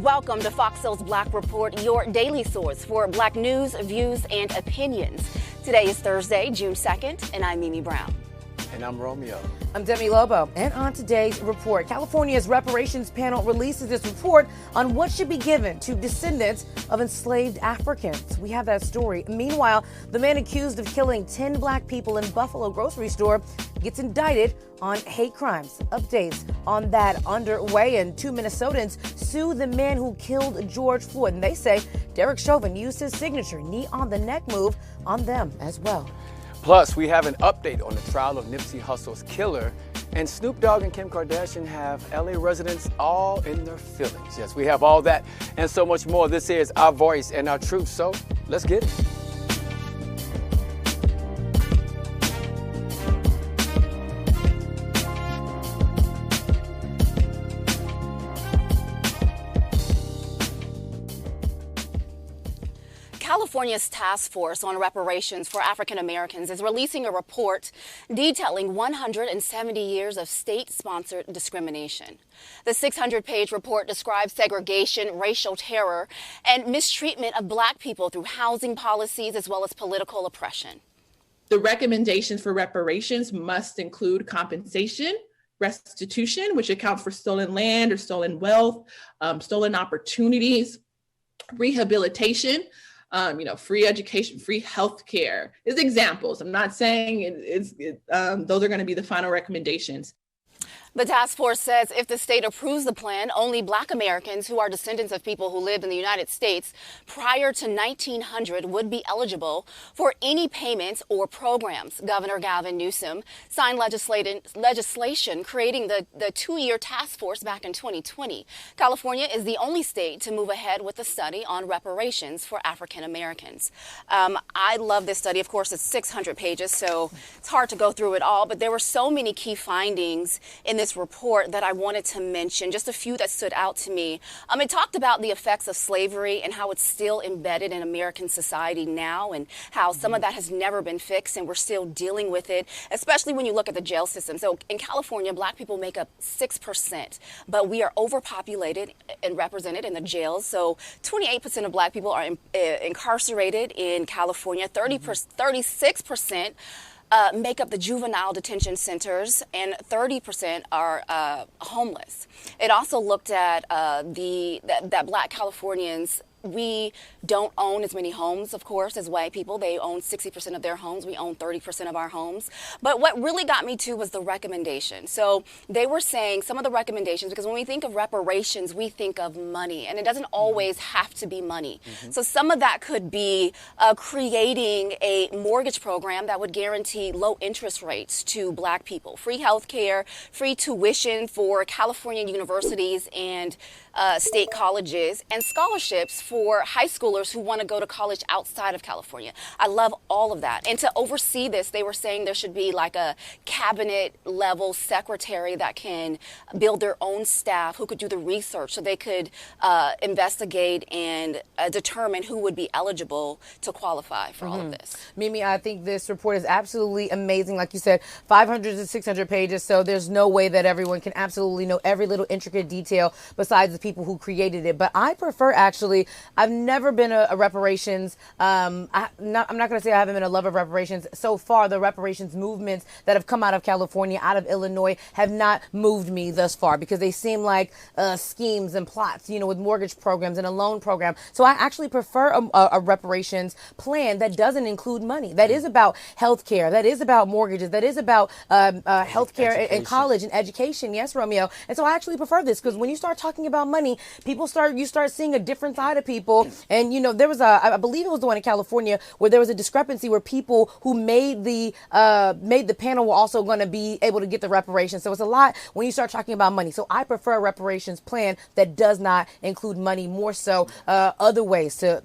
Welcome to Fox Soul's Black Report, your daily source for Black news, views, and opinions. Today is Thursday, June 2nd, and I'm Mimi Brown. And I'm Romeo. I'm Demi Lobo. And on today's report, California's Reparations panel releases this report on what should be given to descendants of enslaved Africans. We have that story. Meanwhile, the man accused of killing 10 black people in Buffalo grocery store gets indicted on hate crimes. Updates on that underway, and 2 Minnesotans sue the man who killed George Floyd. And they say Derek Chauvin used his signature knee on the neck move on them as well. Plus, we have an update on the trial of Nipsey Hussle's killer, and Snoop Dogg and Kim Kardashian have LA residents all in their feelings. Yes, we have all that and so much more. This is our voice and our truth, so let's get it. California's task force on reparations for African Americans is releasing a report detailing 170 years of state-sponsored discrimination. The 600-page report describes segregation, racial terror, and mistreatment of black people through housing policies as well as political oppression. The recommendations for reparations must include compensation, restitution, which accounts for stolen land or stolen wealth, stolen opportunities, rehabilitation, free education, free healthcare is examples. I'm not saying those are going to be the final recommendations. The task force says if the state approves the plan, only black Americans who are descendants of people who lived in the United States prior to 1900 would be eligible for any payments or programs. Governor Gavin Newsom signed legislation creating the 2-year task force back in 2020. California is the only state to move ahead with a study on reparations for African Americans. I love this study. Of course, it's 600 pages, so it's hard to go through it all, but there were so many key findings in this report that I wanted to mention, just a few that stood out to me. It talked about the effects of slavery and how it's still embedded in American society now, and how some of that has never been fixed and we're still dealing with it, especially when you look at the jail system. So in California, black people make up 6%, but we are overpopulated and represented in the jails. So 28% of black people are incarcerated in California, 36% make up the juvenile detention centers, and 30% are homeless. It also looked at that black Californians, we don't own as many homes, of course, as white people. They own 60% of their homes. We own 30% of our homes. But what really got me too was the recommendation. So they were saying some of the recommendations, because when we think of reparations, we think of money, and it doesn't always have to be money. So some of that could be creating a mortgage program that would guarantee low interest rates to black people, free health care, free tuition for California universities and state colleges, and scholarships for high schoolers who want to go to college outside of California. I love all of that. And to oversee this, they were saying there should be like a cabinet level secretary that can build their own staff, who could do the research so they could investigate and determine who would be eligible to qualify for all of this. Mimi, I think this report is absolutely amazing. Like you said, 500 to 600 pages, so there's no way that everyone can absolutely know every little intricate detail besides the people who created it. But I prefer, actually, I've never been a reparations. I'm not going to say I haven't been a lover of reparations. So far, the reparations movements that have come out of California, out of Illinois, have not moved me thus far, because they seem like schemes and plots, with mortgage programs and a loan program. So I actually prefer a reparations plan that doesn't include money, that is about health care, that is about mortgages, that is about health care and college and education. Yes, Romeo. And so I actually prefer this, because when you start talking about money, you start seeing a different side of people. And, there was I believe it was the one in California where there was a discrepancy where people who made the panel were also going to be able to get the reparations. So it's a lot when you start talking about money. So I prefer a reparations plan that does not include money, more so other ways to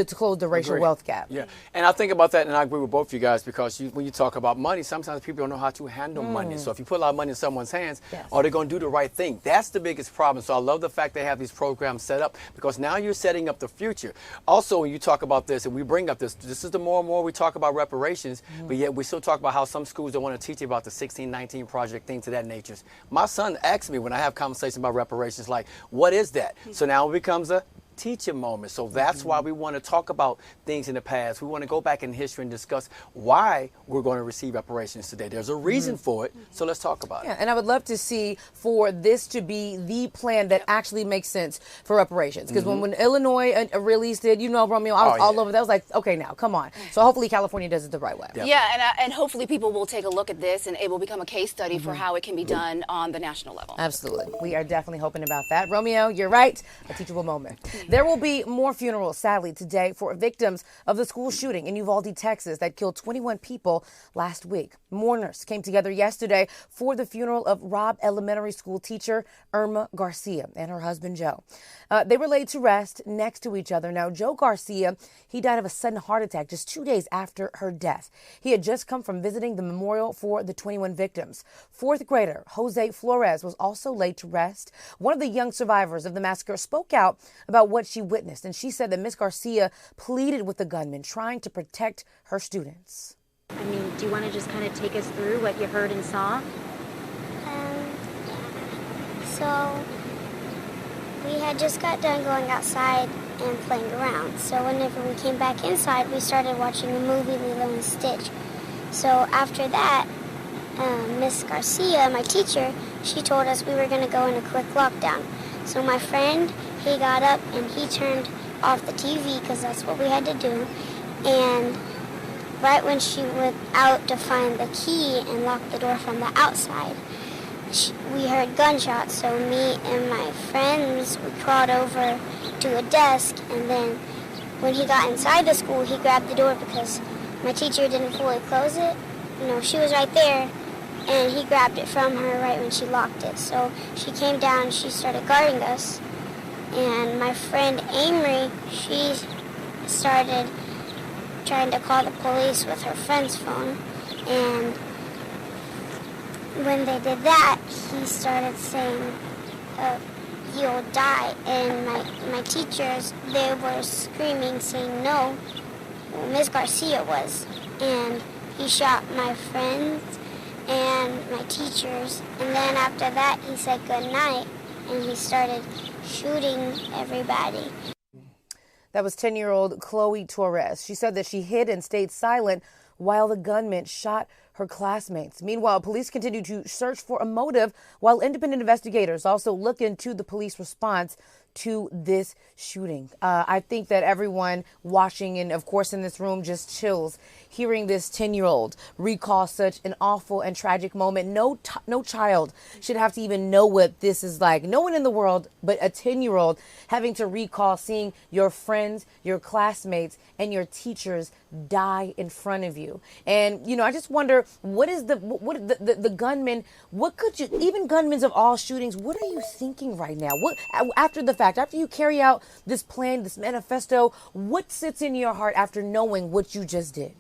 close the racial wealth gap. Yeah. And I think about that, and I agree with both of you guys, because when you talk about money, sometimes people don't know how to handle money. So if you put a lot of money in someone's hands, are they going to do the right thing? That's the biggest problem. So I love the fact fact they have these programs set up, because now you're setting up the future. Also, when you talk about this, and we bring up this is the more and more we talk about reparations, but yet we still talk about how some schools don't want to teach you about the 1619 Project, things of that nature. My son asks me when I have conversations about reparations, like, what is that? So now it becomes a teaching moment. So that's why we want to talk about things in the past. We want to go back in history and discuss why we're going to receive reparations today. There's a reason for it, so let's talk about it. And I would love to see for this to be the plan that actually makes sense for reparations. Because when Illinois released it, Romeo, I was all over that. I was like, okay, now, come on. So hopefully California does it the right way. Yeah, and hopefully people will take a look at this and it will become a case study for how it can be done on the national level. Absolutely. We are definitely hoping about that. Romeo, you're right. A teachable moment. There will be more funerals, sadly, today for victims of the school shooting in Uvalde, Texas, that killed 21 people last week. Mourners came together yesterday for the funeral of Robb Elementary School teacher Irma Garcia and her husband, Joe. They were laid to rest next to each other. Now, Joe Garcia, he died of a sudden heart attack just 2 days after her death. He had just come from visiting the memorial for the 21 victims. Fourth grader Jose Flores was also laid to rest. One of the young survivors of the massacre spoke out about what she witnessed, and she said that Miss Garcia pleaded with the gunman, trying to protect her students. I mean, do you want to just kind of take us through what you heard and saw? So we had just got done going outside and playing around. So whenever we came back inside, we started watching a movie, Lilo and Stitch. So after that, Miss Garcia, my teacher, she told us we were going to go in a quick lockdown. So my friend, he got up and he turned off the TV because that's what we had to do. And right when she went out to find the key and lock the door from the outside, we heard gunshots. So me and my friends, we crawled over to a desk, and then when he got inside the school, he grabbed the door because my teacher didn't fully close it. She was right there, and he grabbed it from her right when she locked it. So she came down, she started guarding us, and my friend Amory, she started trying to call the police with her friend's phone, and when they did that, he started saying, you'll die, and my teachers, they were screaming, saying no. Well, Miss Garcia was, and he shot my friends and my teachers, and then after that he said good night, and he started shooting everybody. That was 10-year-old Chloe Torres. She said that she hid and stayed silent while the gunman shot her classmates. Meanwhile, police continue to search for a motive, while independent investigators also look into the police response to this shooting. I think that everyone watching, and of course in this room, just chills hearing this 10-year-old recall such an awful and tragic moment. No child should have to even know what this is like. No one in the world, but a 10-year-old having to recall seeing your friends, your classmates, and your teachers die in front of you. And I just wonder, what is the gunman? What could you, even gunmen of all shootings, what are you thinking right now? What after the fact, after you carry out this plan, this manifesto, what sits in your heart after knowing what you just did?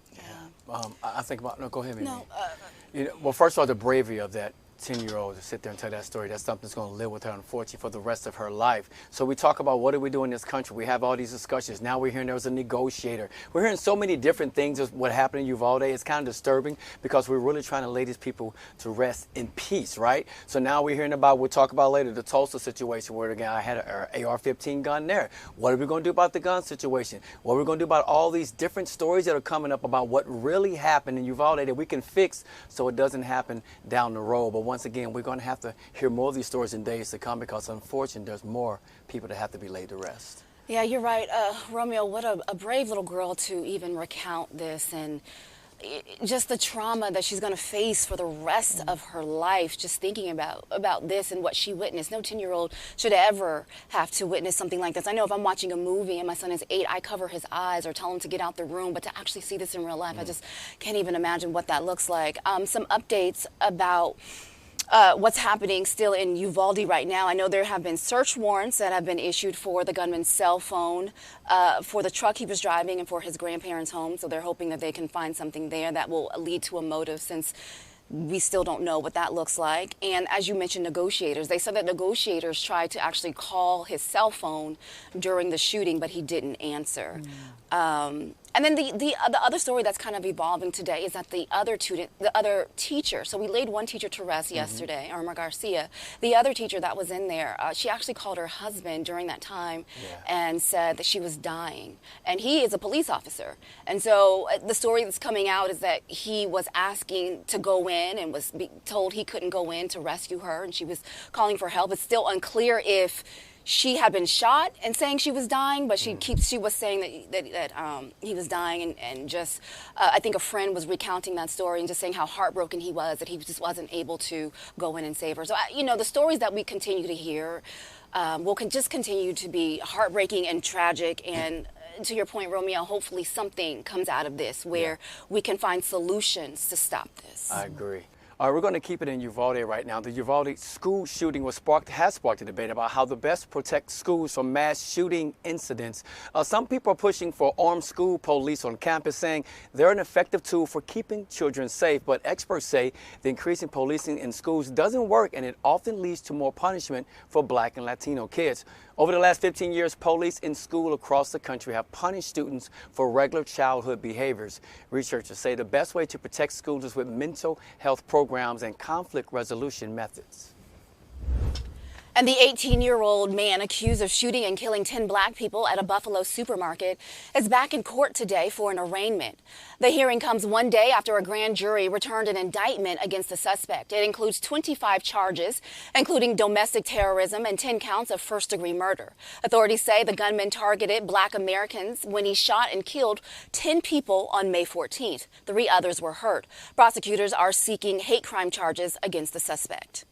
I think about, no, go ahead, Mimi. Well, first of all, the bravery of that 10-year-old to sit there and tell that story, that's something that's going to live with her, unfortunately, for the rest of her life. So we talk about, what do we do in this country? We have all these discussions. Now we're hearing there was a negotiator. We're hearing so many different things of what happened in Uvalde. It's kind of disturbing because we're really trying to lay these people to rest in peace, right? So now we're hearing about, we'll talk about later, the Tulsa situation where the guy had an AR-15 gun there. What are we going to do about the gun situation? What are we going to do about all these different stories that are coming up about what really happened in Uvalde that we can fix so it doesn't happen down the road? But once again, we're going to have to hear more of these stories in days to come because, unfortunately, there's more people that have to be laid to rest. Yeah, you're right. Romeo, what a brave little girl to even recount this, and just the trauma that she's going to face for the rest of her life, just thinking about this and what she witnessed. No 10-year-old should ever have to witness something like this. I know if I'm watching a movie and my son is 8, I cover his eyes or tell him to get out the room, but to actually see this in real life, I just can't even imagine what that looks like. Some updates about what's happening still in Uvalde right now. I know there have been search warrants that have been issued for the gunman's cell phone, for the truck he was driving, and for his grandparents' home. So they're hoping that they can find something there that will lead to a motive, since We still don't know what that looks like. And as you mentioned, negotiators, they said that negotiators tried to actually call his cell phone during the shooting, but he didn't answer. And then the other story that's kind of evolving today is that the other teacher, so we laid one teacher to rest yesterday, Irma Garcia. The other teacher that was in there, she actually called her husband during that time and said that she was dying. And he is a police officer. And so the story that's coming out is that he was asking to go in and was told he couldn't go in to rescue her, and she was calling for help. It's still unclear if she had been shot and saying she was dying, but she was saying that he was dying, and just I think a friend was recounting that story and just saying how heartbroken he was that he just wasn't able to go in and save her. So the stories that we continue to hear will just continue to be heartbreaking and tragic. And to your point, Romeo, hopefully something comes out of this where we can find solutions to stop this. I agree. All right, we're going to keep it in Uvalde right now. The Uvalde school shooting has sparked a debate about how to best protect schools from mass shooting incidents. Some people are pushing for armed school police on campus, saying they're an effective tool for keeping children safe. But experts say the increasing policing in schools doesn't work, and it often leads to more punishment for Black and Latino kids. Over the last 15 years, police in school across the country have punished students for regular childhood behaviors. Researchers say the best way to protect schools is with mental health programs and conflict resolution methods. And the 18-year-old man accused of shooting and killing 10 Black people at a Buffalo supermarket is back in court today for an arraignment. The hearing comes one day after a grand jury returned an indictment against the suspect. It includes 25 charges, including domestic terrorism and 10 counts of first-degree murder. Authorities say the gunman targeted Black Americans when he shot and killed 10 people on May 14th. 3 others were hurt. Prosecutors are seeking hate crime charges against the suspect.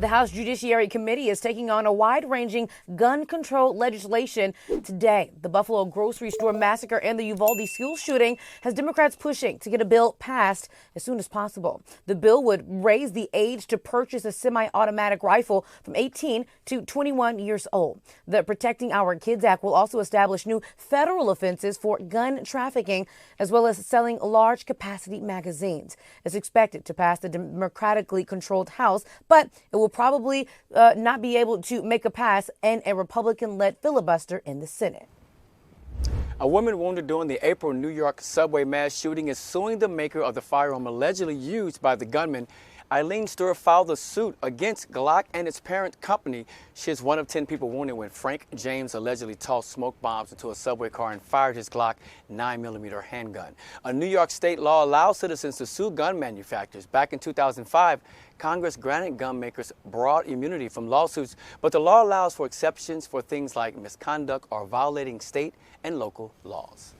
The House Judiciary Committee is taking on a wide-ranging gun control legislation today. The Buffalo grocery store massacre and the Uvalde school shooting has Democrats pushing to get a bill passed as soon as possible. The bill would raise the age to purchase a semi-automatic rifle from 18 to 21 years old. The Protecting Our Kids Act will also establish new federal offenses for gun trafficking, as well as selling large-capacity magazines. It's expected to pass the democratically controlled House, but it will probably not be able to make a pass in a Republican-led filibuster in the Senate. A woman wounded during the April New York subway mass shooting is suing the maker of the firearm allegedly used by the gunman. Eileen Stewart filed a suit against Glock and its parent company. She is one of 10 people wounded when Frank James allegedly tossed smoke bombs into a subway car and fired his Glock 9mm handgun. A New York state law allows citizens to sue gun manufacturers. Back in 2005, Congress granted gun makers broad immunity from lawsuits, but the law allows for exceptions for things like misconduct or violating state and local laws.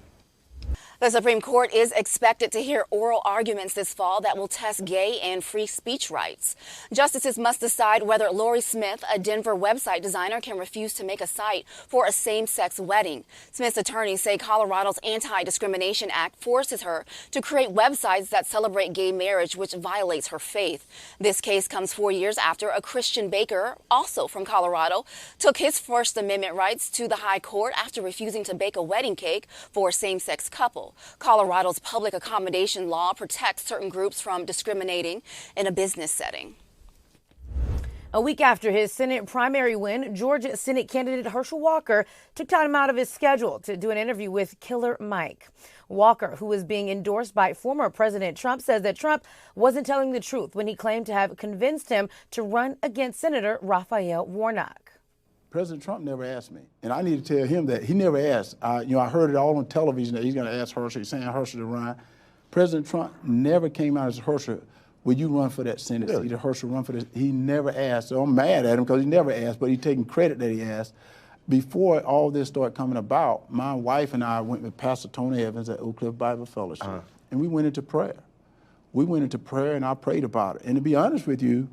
The Supreme Court is expected to hear oral arguments this fall that will test gay and free speech rights. Justices must decide whether Lori Smith, a Denver website designer, can refuse to make a site for a same-sex wedding. Smith's attorneys say Colorado's Anti-Discrimination Act forces her to create websites that celebrate gay marriage, which violates her faith. This case comes 4 years after a Christian baker, also from Colorado, took his First Amendment rights to the high court after refusing to bake a wedding cake for a same-sex couple. Colorado's public accommodation law protects certain groups from discriminating in a business setting. A week after his Senate primary win, Georgia Senate candidate Herschel Walker took time out of his schedule to do an interview with Killer Mike. Walker, who is being endorsed by former President Trump, says that Trump wasn't telling the truth when he claimed to have convinced him to run against Senator Raphael Warnock. President Trump never asked me, and I need to tell him that he never asked. I heard it all on television that he's going to ask Herschel, he's saying Herschel to run. President Trump never came out as Herschel, will you run for that Senate seat? Or Herschel run for this? He never asked. So I'm mad at him because he never asked, but he's taking credit that he asked. Before all this started coming about, my wife and I went with Pastor Tony Evans at Oak Cliff Bible Fellowship, and we went into prayer. We went into prayer, and I prayed about it. And to be honest with you,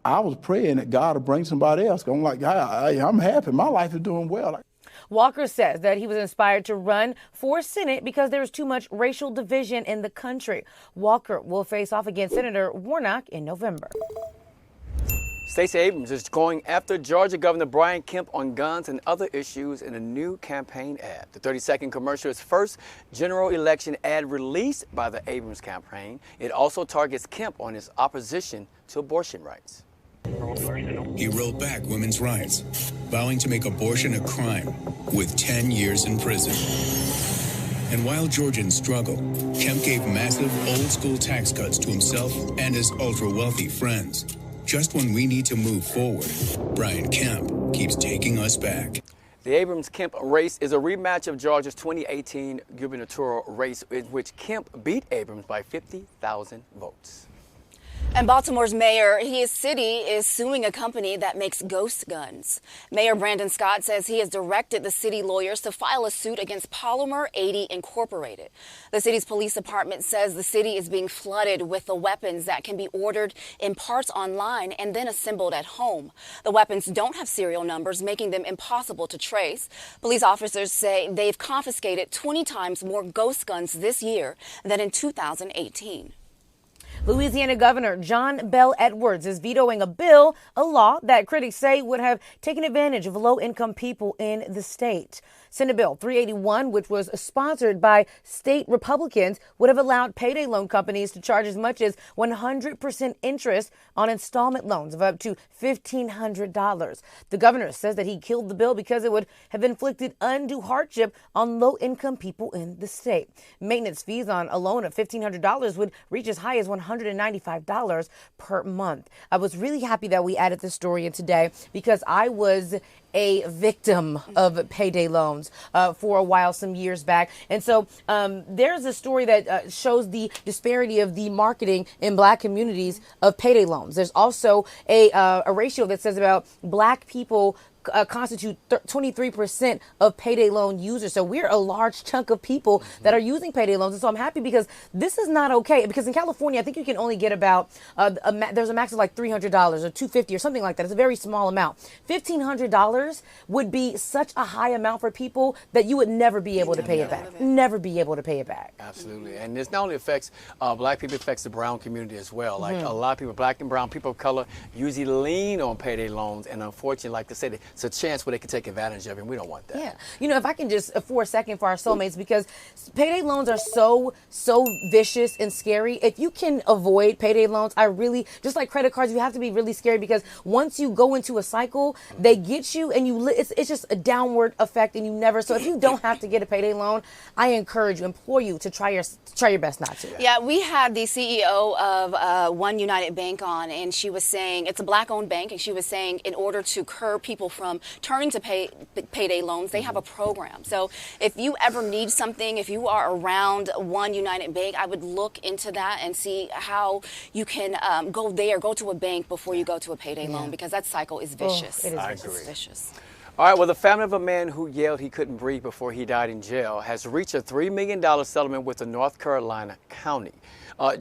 I was praying that God would bring somebody else. I'm like, I'm happy. My life is doing well. Walker says that he was inspired to run for Senate because there is too much racial division in the country. Walker will face off against Senator Warnock in November. Stay Stacey Abrams is going after Georgia Governor Brian Kemp on guns and other issues in a new campaign ad. The 30-second commercial is first general election ad released by the Abrams campaign. It also targets Kemp on his opposition to abortion rights. He rolled back women's rights, vowing to make abortion a crime with 10 years in prison. And while Georgians struggle, Kemp gave massive old-school tax cuts to himself and his ultra-wealthy friends. Just when we need to move forward, Brian Kemp keeps taking us back. The Abrams-Kemp race is a rematch of Georgia's 2018 gubernatorial race in which Kemp beat Abrams by 50,000 votes. And Baltimore's mayor, his city is suing a company that makes ghost guns. Mayor Brandon Scott says he has directed the city lawyers to file a suit against Polymer 80 Incorporated. The city's police department says the city is being flooded with the weapons that can be ordered in parts online and then assembled at home. The weapons don't have serial numbers, making them impossible to trace. Police officers say they've confiscated 20 times more ghost guns this year than in 2018. Louisiana Governor John Bel Edwards is vetoing a law that critics say would have taken advantage of low-income people in the state. Senate Bill 381, which was sponsored by state Republicans, would have allowed payday loan companies to charge as much as 100% interest on installment loans of up to $1,500. The governor says that he killed the bill because it would have inflicted undue hardship on low-income people in the state. Maintenance fees on a loan of $1,500 would reach as high as $195 per month. I was really happy that we added this story in today because I was a victim of payday loans for a while, some years back. And so there's a story that shows the disparity of the marketing in black communities of payday loans. There's also a ratio that says about black people constitute 23% of payday loan users. So we're a large chunk of people that are using payday loans. And so I'm happy because this is not okay. Because in California, I think you can only get about, there's a max of like $300 or $250 or something like that. It's a very small amount. $1,500 would be such a high amount for people that you would never be able to pay it back. Never be able to pay it back. Absolutely. And this not only affects black people, it affects the brown community as well. Like a lot of people, black and brown people of color, usually lean on payday loans. And unfortunately, like I said, it's a chance where they can take advantage of it, and we don't want that. Yeah. You know, if I can just, for a second, for our soulmates, because payday loans are so vicious and scary. If you can avoid payday loans, just like credit cards, you have to be really scary because once you go into a cycle, they get you and it's just a downward effect and you never, so if you don't have to get a payday loan, I implore you to try your best not to. Yeah, we had the CEO of One United Bank on, and she was saying, it's a black-owned bank, and she was saying in order to curb people from turning to payday loans, they have a program. So if you ever need something, if you are around One United Bank, I would look into that and see how you can go to a bank before you go to a payday loan, because that cycle is vicious. It is I vicious. agree. It's vicious. All right, well, the family of a man who yelled he couldn't breathe before he died in jail has reached a $3 million settlement with the North Carolina County.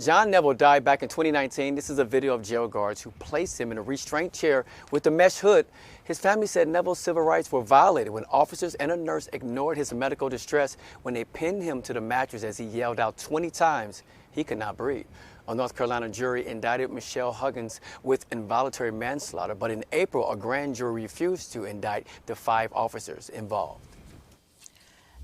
John Neville died back in 2019. This is a video of jail guards who placed him in a restraint chair with a mesh hood. His family said Neville's civil rights were violated when officers and a nurse ignored his medical distress when they pinned him to the mattress as he yelled out 20 times he could not breathe. A North Carolina jury indicted Michelle Huggins with involuntary manslaughter, but in April, a grand jury refused to indict the 5 officers involved.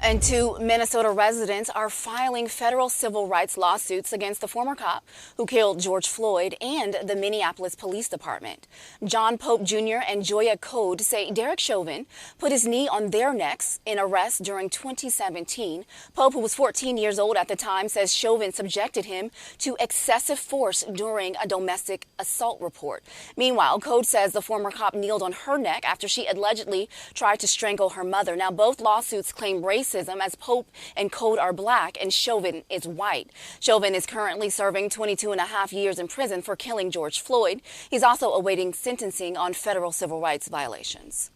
And 2 Minnesota residents are filing federal civil rights lawsuits against the former cop who killed George Floyd and the Minneapolis Police Department. John Pope Jr. and Joya Code say Derek Chauvin put his knee on their necks in arrest during 2017. Pope, who was 14 years old at the time, says Chauvin subjected him to excessive force during a domestic assault report. Meanwhile, Code says the former cop kneeled on her neck after she allegedly tried to strangle her mother. Now, both lawsuits claim racism, as Pope and Code are black and Chauvin is white. Chauvin is currently serving 22.5 years in prison for killing George Floyd. He's also awaiting sentencing on federal civil rights violations.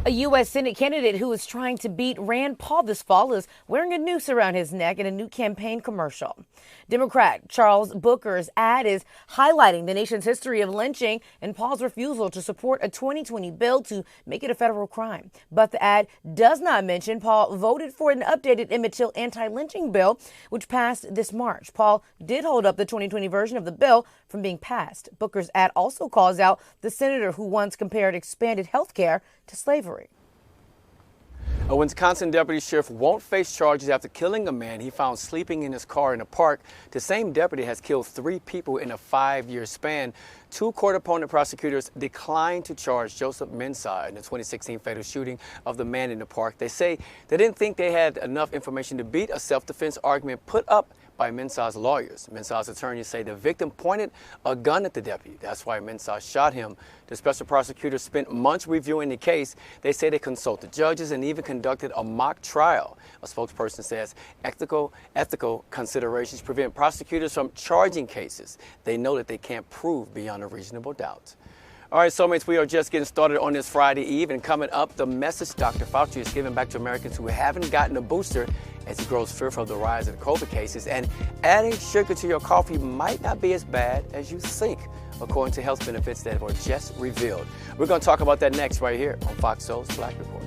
A U.S. Senate candidate who is trying to beat Rand Paul this fall is wearing a noose around his neck in a new campaign commercial. Democrat Charles Booker's ad is highlighting the nation's history of lynching and Paul's refusal to support a 2020 bill to make it a federal crime. But the ad does not mention Paul voted for an updated Emmett Till anti-lynching bill, which passed this March. Paul did hold up the 2020 version of the bill from being passed. Booker's ad also calls out the senator who once compared expanded health care to slavery. A Wisconsin deputy sheriff won't face charges after killing a man he found sleeping in his car in a park. The same deputy has killed 3 people in a 5-year span. 2 court-appointed prosecutors declined to charge Joseph Mensah in the 2016 fatal shooting of the man in the park. They say they didn't think they had enough information to beat a self-defense argument put up by Mensah's lawyers. Mensah's attorneys say the victim pointed a gun at the deputy. That's why Mensah shot him. The special prosecutors spent months reviewing the case. They say they consulted judges and even conducted a mock trial. A spokesperson says ethical considerations prevent prosecutors from charging cases they know that they can't prove beyond a reasonable doubt. All right, soulmates, we are just getting started on this Friday Eve, and coming up, the message Dr. Fauci is giving back to Americans who haven't gotten a booster as he grows fearful of the rise of COVID cases. And adding sugar to your coffee might not be as bad as you think, according to health benefits that were just revealed. We're going to talk about that next right here on Fox Soul's Black Report.